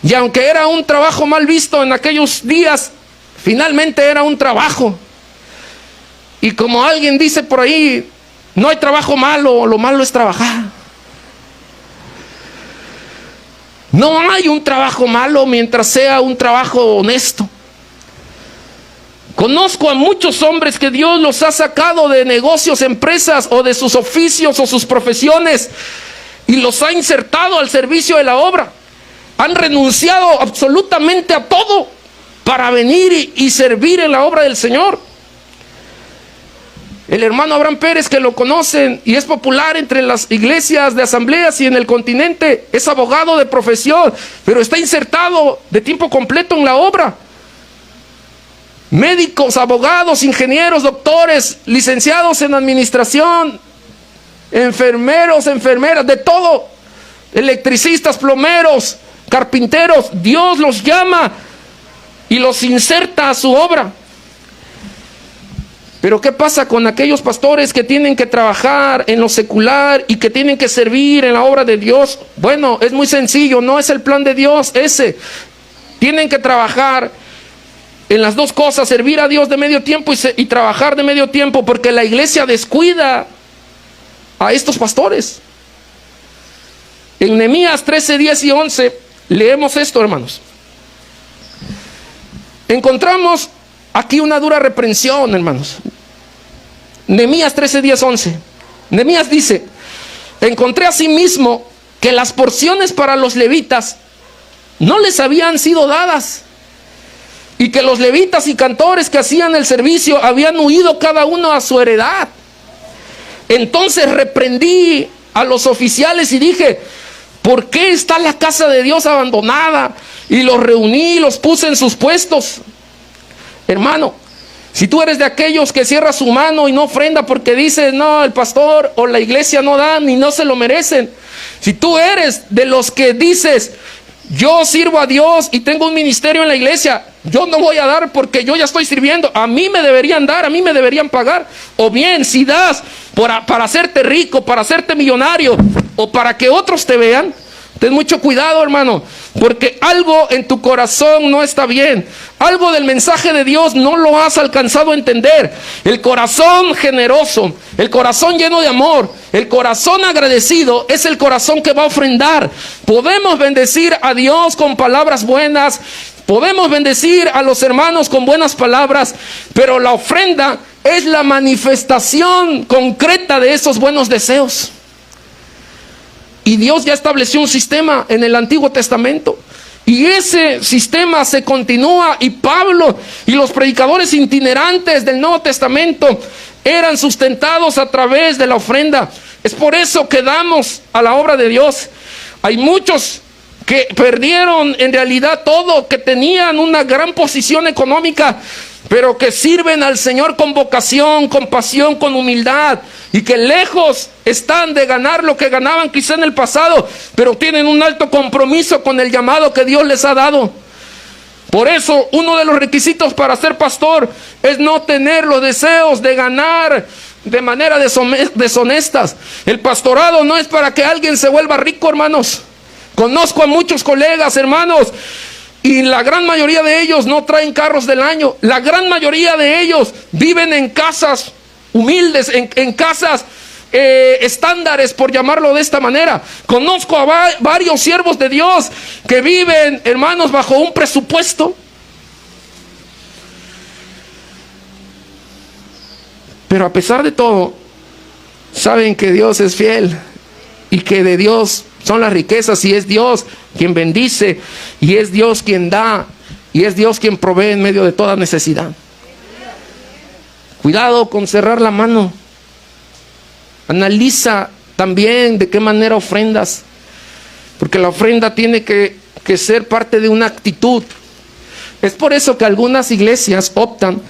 Y aunque era un trabajo mal visto en aquellos días, finalmente era un trabajo. Y como alguien dice por ahí, no hay trabajo malo, lo malo es trabajar. No hay un trabajo malo mientras sea un trabajo honesto. Conozco a muchos hombres que Dios los ha sacado de negocios, empresas o de sus oficios o sus profesiones y los ha insertado al servicio de la obra. Han renunciado absolutamente a todo para venir y servir en la obra del Señor. El hermano Abraham Pérez, que lo conocen y es popular entre las iglesias de asambleas y en el continente, es abogado de profesión, pero está insertado de tiempo completo en la obra. Médicos, abogados, ingenieros, doctores, licenciados en administración, enfermeros, enfermeras, de todo, electricistas, plomeros, carpinteros, Dios los llama y los inserta a su obra. Pero ¿qué pasa con aquellos pastores que tienen que trabajar en lo secular y que tienen que servir en la obra de Dios? Bueno, es muy sencillo, no es el plan de Dios ese. Tienen que trabajar en las dos cosas, servir a Dios de medio tiempo y trabajar de medio tiempo, porque la iglesia descuida a estos pastores. En Nehemías 13, 10 y 11 leemos esto, hermanos. Encontramos aquí una dura reprensión, hermanos. Nehemías 13, 10, 11. Nehemías dice: encontré asimismo que las porciones para los levitas no les habían sido dadas, y que los levitas y cantores que hacían el servicio habían huido cada uno a su heredad. Entonces reprendí a los oficiales y dije: ¿por qué está la casa de Dios abandonada? Y los reuní y los puse en sus puestos. Hermano, si tú eres de aquellos que cierra su mano y no ofrenda porque dices, no, el pastor o la iglesia no dan y no se lo merecen. Si tú eres de los que dices, yo sirvo a Dios y tengo un ministerio en la iglesia, yo no voy a dar porque yo ya estoy sirviendo, a mí me deberían dar, a mí me deberían pagar. O bien, si das para hacerte rico, para hacerte millonario o para que otros te vean, ten mucho cuidado, hermano, porque algo en tu corazón no está bien. Algo del mensaje de Dios no lo has alcanzado a entender. El corazón generoso, el corazón lleno de amor, el corazón agradecido es el corazón que va a ofrendar. Podemos bendecir a Dios con palabras buenas, podemos bendecir a los hermanos con buenas palabras, pero la ofrenda es la manifestación concreta de esos buenos deseos. Y Dios ya estableció un sistema en el Antiguo Testamento. Y ese sistema se continúa. Y Pablo y los predicadores itinerantes del Nuevo Testamento eran sustentados a través de la ofrenda. Es por eso que damos a la obra de Dios. Hay muchos que perdieron en realidad todo, que tenían una gran posición económica, pero que sirven al Señor con vocación, con pasión, con humildad, y que lejos están de ganar lo que ganaban quizá en el pasado, pero tienen un alto compromiso con el llamado que Dios les ha dado. Por eso, uno de los requisitos para ser pastor es no tener los deseos de ganar de manera deshonestas. El pastorado no es para que alguien se vuelva rico, hermanos. Conozco a muchos colegas, hermanos, y la gran mayoría de ellos no traen carros del año. La gran mayoría de ellos viven en casas humildes, en casas estándares, por llamarlo de esta manera. Conozco a varios siervos de Dios que viven, hermanos, bajo un presupuesto. Pero a pesar de todo, saben que Dios es fiel y que de Dios son las riquezas, y es Dios quien bendice, y es Dios quien da, y es Dios quien provee en medio de toda necesidad. Cuidado con cerrar la mano. Analiza también de qué manera ofrendas, porque la ofrenda tiene que ser parte de una actitud. Es por eso que algunas iglesias optan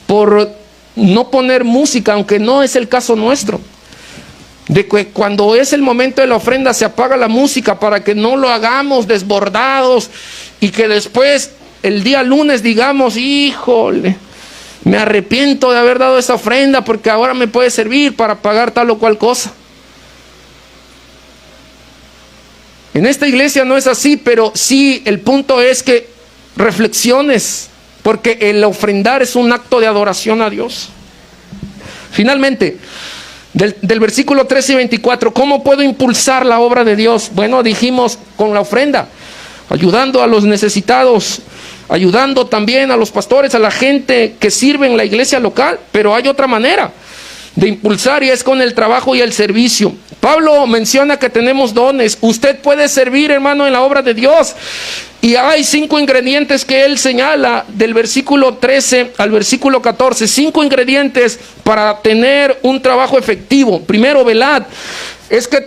por no poner música, aunque no es el caso nuestro, de que cuando es el momento de la ofrenda se apaga la música para que no lo hagamos desbordados y que después el día lunes digamos, híjole, me arrepiento de haber dado esa ofrenda porque ahora me puede servir para pagar tal o cual cosa. En esta iglesia no es así, pero sí el punto es que reflexiones, porque el ofrendar es un acto de adoración a Dios. Finalmente, del versículo 13 y 24, ¿cómo puedo impulsar la obra de Dios? Bueno, dijimos con la ofrenda, ayudando a los necesitados, ayudando también a los pastores, a la gente que sirve en la iglesia local, pero hay otra manera de impulsar, y es con el trabajo y el servicio. Pablo menciona que tenemos dones. Usted puede servir, hermano, en la obra de Dios, y hay 5 ingredientes que él señala del versículo 13 al versículo 14, 5 ingredientes para tener un trabajo efectivo. Primero, velad, es que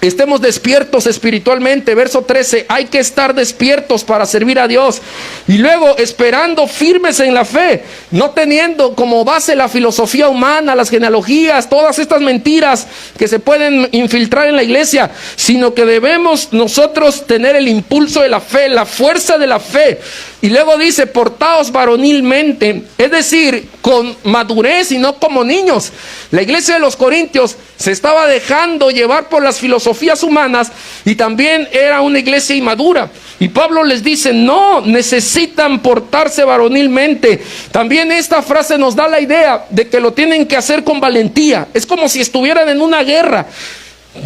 estemos despiertos espiritualmente. Verso 13, hay que estar despiertos para servir a Dios. Y luego, esperando firmes en la fe, no teniendo como base la filosofía humana, las genealogías, todas estas mentiras que se pueden infiltrar en la iglesia, sino que debemos nosotros tener el impulso de la fe, la fuerza de la fe. Y luego dice, portaos varonilmente, es decir, con madurez y no como niños. La iglesia de los Corintios se estaba dejando llevar por las filosofías humanas y también era una iglesia inmadura. Y Pablo les dice, no, necesitan portarse varonilmente. También esta frase nos da la idea de que lo tienen que hacer con valentía. Es como si estuvieran en una guerra.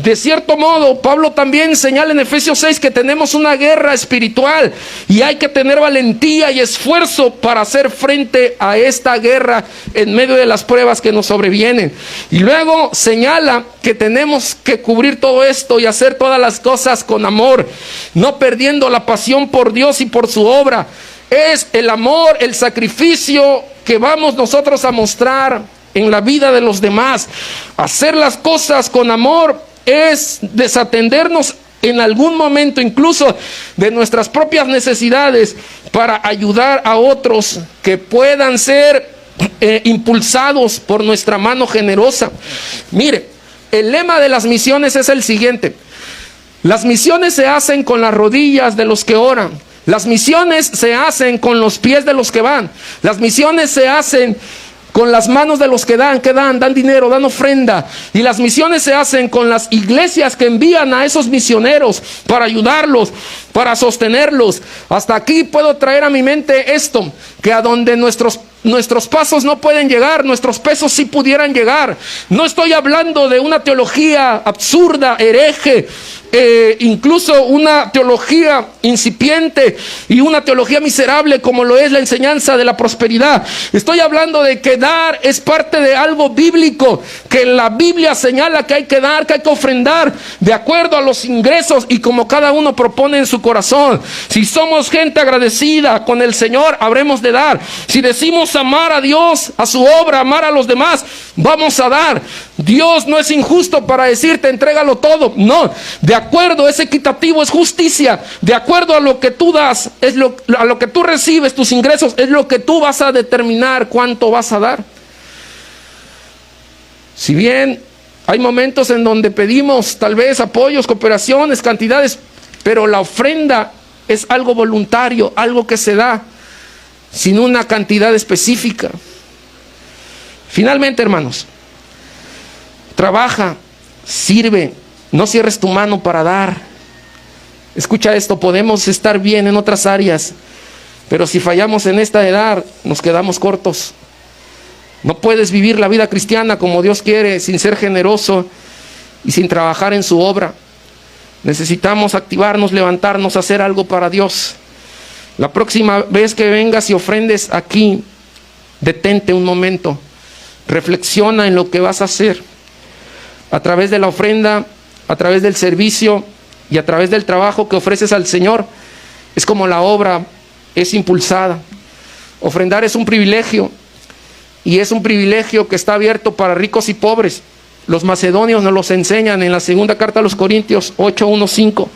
De cierto modo, Pablo también señala en Efesios 6 que tenemos una guerra espiritual y hay que tener valentía y esfuerzo para hacer frente a esta guerra en medio de las pruebas que nos sobrevienen. Y luego señala que tenemos que cubrir todo esto y hacer todas las cosas con amor, no perdiendo la pasión por Dios y por su obra. Es el amor, el sacrificio que vamos nosotros a mostrar en la vida de los demás. Hacer las cosas con amor es desatendernos en algún momento incluso de nuestras propias necesidades para ayudar a otros que puedan ser impulsados por nuestra mano generosa. Mire, el lema de las misiones es el siguiente: las misiones se hacen con las rodillas de los que oran, las misiones se hacen con los pies de los que van, las misiones se hacen con las manos de los que dan dinero, dan ofrenda. Y las misiones se hacen con las iglesias que envían a esos misioneros para ayudarlos, para sostenerlos. Hasta aquí puedo traer a mi mente esto, que a donde nuestros pasos no pueden llegar, nuestros pesos sí pudieran llegar. No estoy hablando de una teología absurda, hereje, incluso una teología incipiente y una teología miserable como lo es la enseñanza de la prosperidad. Estoy hablando de que dar es parte de algo bíblico, que la Biblia señala que hay que dar, que hay que ofrendar de acuerdo a los ingresos y como cada uno propone en su corazón. Si somos gente agradecida con el Señor, habremos de dar. Si decimos amar a Dios, a su obra, amar a los demás, vamos a dar. Dios no es injusto para decirte entrégalo todo. No, de acuerdo, es equitativo, es justicia. De acuerdo a lo que tú das, a lo que tú recibes, tus ingresos, es lo que tú vas a determinar cuánto vas a dar. Si bien hay momentos en donde pedimos tal vez apoyos, cooperaciones, cantidades, pero la ofrenda es algo voluntario, algo que se da sin una cantidad específica. Finalmente, hermanos, trabaja, sirve, no cierres tu mano para dar. Escucha esto, podemos estar bien en otras áreas, pero si fallamos en esta de dar, nos quedamos cortos. No puedes vivir la vida cristiana como Dios quiere sin ser generoso y sin trabajar en su obra. Necesitamos activarnos, levantarnos, hacer algo para Dios. La próxima vez que vengas y ofrendes aquí, detente un momento Reflexiona en lo que vas a hacer. A través de la ofrenda, a través del servicio y a través del trabajo que ofreces al Señor, es como la obra es impulsada. Ofrendar es un privilegio, y es un privilegio que está abierto para ricos y pobres. Los macedonios nos los enseñan en la segunda carta a los Corintios 8:1-5.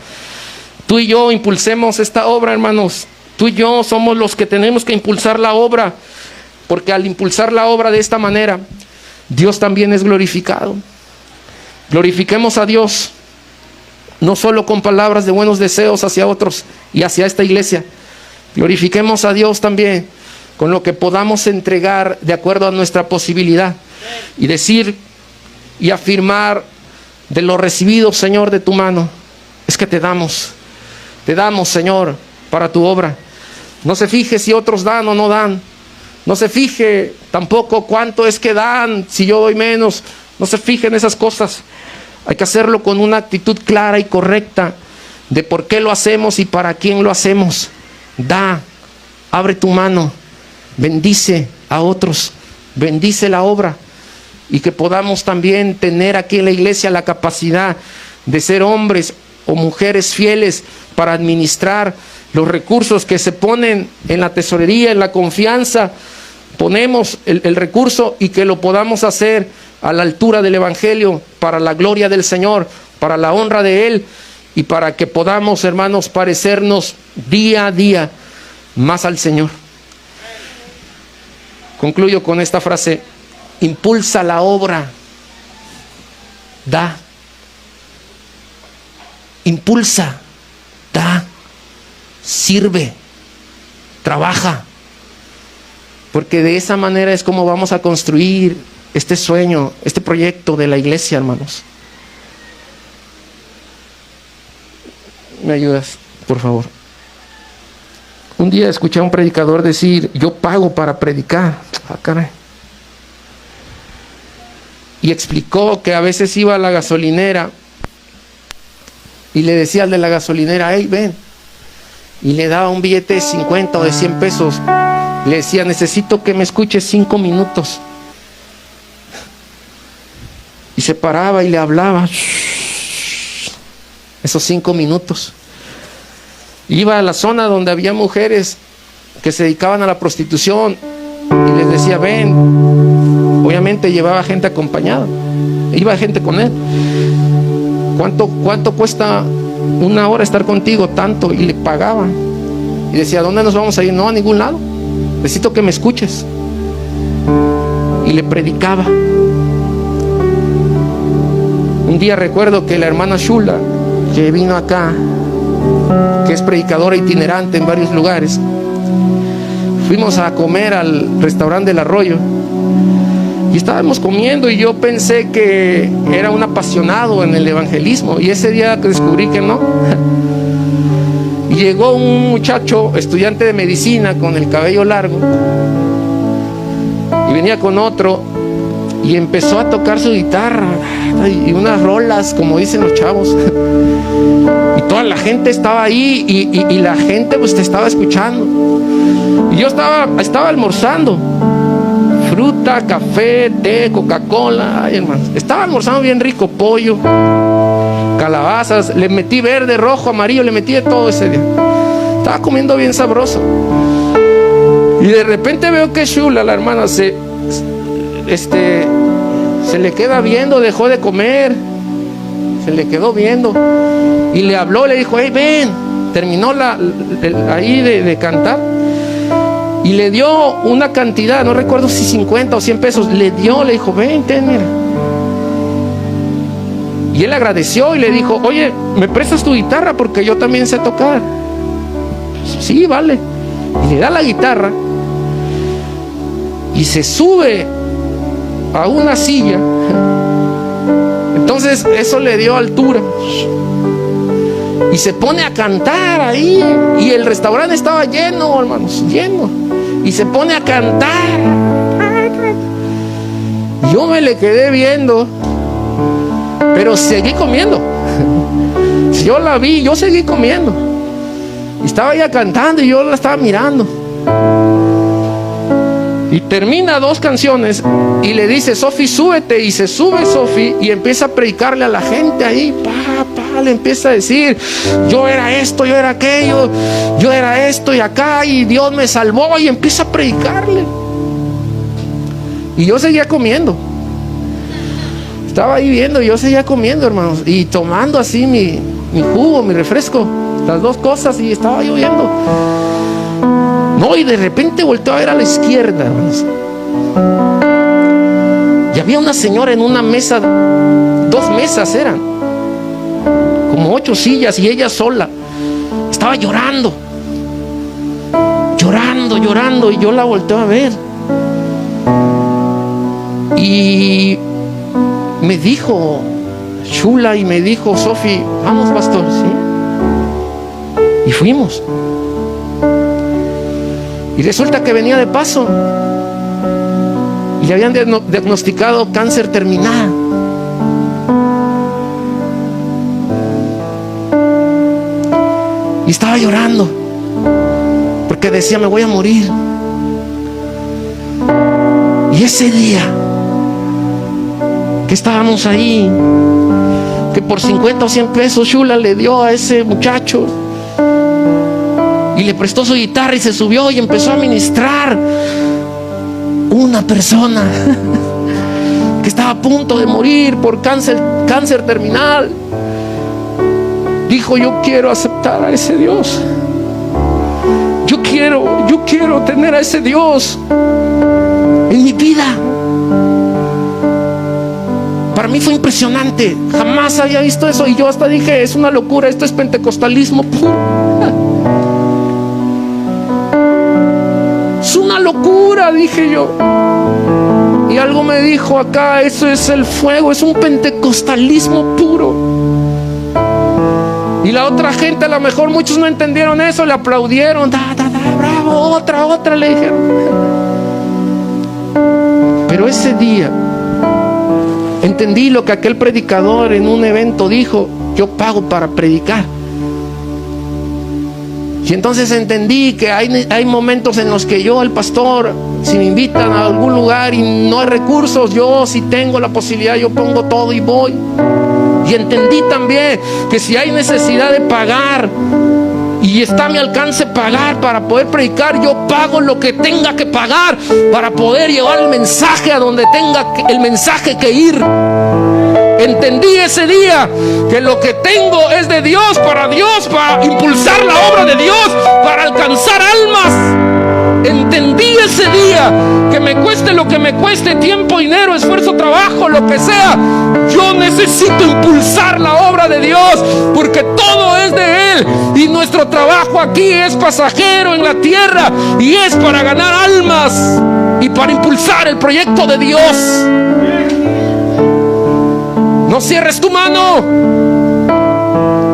Tú y yo impulsemos esta obra, hermanos. Tú y yo somos los que tenemos que impulsar la obra, porque al impulsar la obra de esta manera, Dios también es glorificado. Glorifiquemos a Dios, no solo con palabras de buenos deseos hacia otros y hacia esta iglesia. Glorifiquemos a Dios también con lo que podamos entregar de acuerdo a nuestra posibilidad, y decir y afirmar: de lo recibido, Señor, de tu mano, es que te damos, Señor, para tu obra. No se fije si otros dan o no dan. No se fije tampoco cuánto es que dan, si yo doy menos. No se fije en esas cosas. Hay que hacerlo con una actitud clara y correcta de por qué lo hacemos y para quién lo hacemos. Da, abre tu mano, bendice a otros, bendice la obra, y que podamos también tener aquí en la iglesia la capacidad de ser hombres o mujeres fieles para administrar los recursos que se ponen en la tesorería, en la confianza. Ponemos el recurso, y que lo podamos hacer a la altura del Evangelio, para la gloria del Señor, para la honra de Él, y para que podamos, hermanos, parecernos día a día más al Señor. Concluyo con esta frase: impulsa la obra, da. Impulsa, da, sirve, trabaja. Porque de esa manera es como vamos a construir este sueño, este proyecto de la iglesia, hermanos. ¿Me ayudas, por favor? Un día escuché a un predicador decir: yo pago para predicar. Ah, caray. Y explicó que a veces iba a la gasolinera y le decía al de la gasolinera: hey, ven. Y le daba un billete de 50 o de 100 pesos. Le decía: necesito que me escuches 5 minutos. Y se paraba y le hablaba esos 5 minutos. Iba a la zona donde había mujeres que se dedicaban a la prostitución y les decía: ven. Obviamente llevaba gente acompañada, iba gente con él. ¿Cuánto cuesta una hora estar contigo? Tanto. Y le pagaba. Y decía: ¿dónde nos vamos a ir? No, a ningún lado. Necesito que me escuches. Y le predicaba. Un día recuerdo que la hermana Shula, que vino acá, que es predicadora itinerante en varios lugares, fuimos a comer al restaurante del Arroyo y estábamos comiendo, y yo pensé que era un apasionado en el evangelismo, y ese día descubrí que no. Y llegó un muchacho, estudiante de medicina, con el cabello largo, y venía con otro, y empezó a tocar su guitarra y unas rolas, como dicen los chavos, y toda la gente estaba ahí, y la gente pues te estaba escuchando, y yo estaba almorzando fruta, café, té, Coca-Cola. Ay, hermanos, estaba almorzando bien rico: pollo, calabazas, le metí verde, rojo, amarillo, le metí de todo ese día. Estaba comiendo bien sabroso, y de repente veo que Shula, la hermana, se le queda viendo, dejó de comer, se le quedó viendo, y le habló, le dijo: hey, ven. Terminó ahí de cantar, y le dio una cantidad, no recuerdo si 50 o 100 pesos, le dijo: ven, ten, mira. Y él agradeció y le dijo: oye, ¿me prestas tu guitarra? Porque yo también sé tocar. Sí, vale. Y le da la guitarra, y se sube a una silla. Entonces eso le dio altura, y se pone a cantar ahí, y el restaurante estaba lleno, hermanos, lleno, y se pone a cantar. Yo me le quedé viendo, pero seguí comiendo. Yo la vi, yo seguí comiendo, y estaba ella cantando y yo la estaba mirando. Y termina 2 canciones y le dice: Sofi, súbete. Y se sube Sofi y empieza a predicarle a la gente ahí. Le empieza a decir: yo era esto, yo era aquello, yo era esto y acá, y Dios me salvó. Y empieza a predicarle. Y yo seguía comiendo. Estaba ahí viendo, yo seguía comiendo, hermanos, y tomando así mi jugo, mi refresco, las 2 cosas, y estaba yo viendo. No, y de repente volteó a ver a la izquierda, hermanos, y había una señora en una mesa, 2 mesas eran, como 8 sillas, y ella sola estaba llorando, y yo la volteo a ver. Y me dijo Chula, y me dijo: Sofi, vamos, pastor, ¿sí? Y fuimos. Y resulta que venía de paso y le habían diagnosticado cáncer terminal. Y estaba llorando porque decía: me voy a morir. Y ese día que estábamos ahí, que por 50 o 100 pesos Chula le dio a ese muchacho y le prestó su guitarra y se subió y empezó a ministrar. Una persona que estaba a punto de morir por cáncer terminal dijo: yo quiero aceptar a ese Dios. Yo quiero tener a ese Dios en mi vida. Para mí fue impresionante. Jamás había visto eso. Y yo hasta dije: es una locura, esto es pentecostalismo puro. Es una locura, dije yo. Y algo me dijo acá: eso es el fuego, es un pentecostalismo puro. Y la otra gente, a lo mejor muchos no entendieron eso, le aplaudieron: bravo, otra, le dijeron. Pero ese día entendí lo que aquel predicador en un evento dijo: yo pago para predicar. Y entonces entendí que hay momentos en los que yo, el pastor, si me invitan a algún lugar y no hay recursos, yo, si tengo la posibilidad, yo pongo todo y voy. Y entendí también que si hay necesidad de pagar y está a mi alcance pagar para poder predicar, yo pago lo que tenga que pagar para poder llevar el mensaje a donde tenga el mensaje que ir. Entendí ese día que lo que tengo es de Dios, para impulsar la obra de Dios, para alcanzar almas. Entendí ese día que me cueste lo que me cueste, tiempo, dinero, esfuerzo, trabajo, lo que sea, yo necesito impulsar la obra de Dios, porque todo es de Él y nuestro trabajo aquí es pasajero en la tierra y es para ganar almas y para impulsar el proyecto de Dios. No cierres tu mano.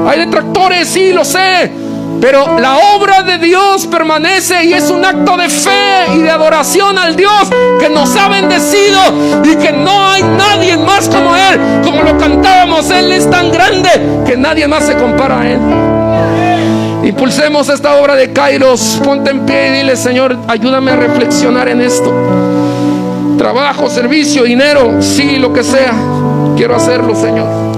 Hay detractores, sí, lo sé, pero la obra de Dios permanece y es un acto de fe y de adoración al Dios que nos ha bendecido y que no hay nadie más como Él. Como lo cantábamos, Él es tan grande que nadie más se compara a Él. Impulsemos esta obra de Kairos. Ponte en pie y dile: Señor, ayúdame a reflexionar en esto. Trabajo, servicio, dinero, sí, lo que sea, quiero hacerlo, Señor.